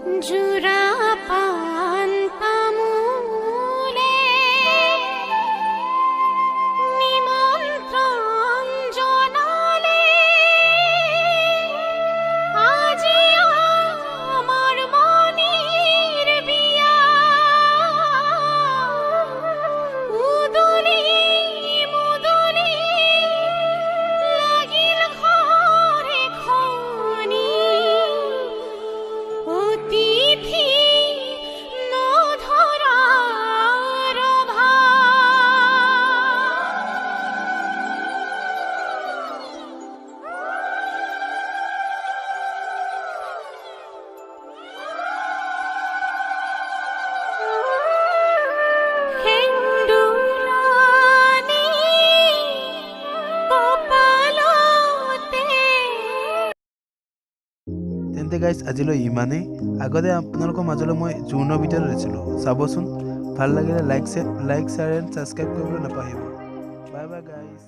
জুরা পান তামুলে নিমন্ত্রণ জানালে আজি আমার মনের বিয়া উদুনি মুদুনি লাগিল ঘরে খনি অতিথি নধরার হেন্দুলানি কপালতে। তেন্তে গাইজ আজিলৈ ইমানেই। আগতে আপোনালোকৰ মাজলৈ মই জোৰোণৰ ভিডিঅ' লৈছিলোঁ, চাবচোন। ভাল লাগিলে লাইক শ্বেয়াৰ এণ্ড ছাবস্ক্ৰাইব কৰিবলৈ নাপাহৰিব। Bye bye guys.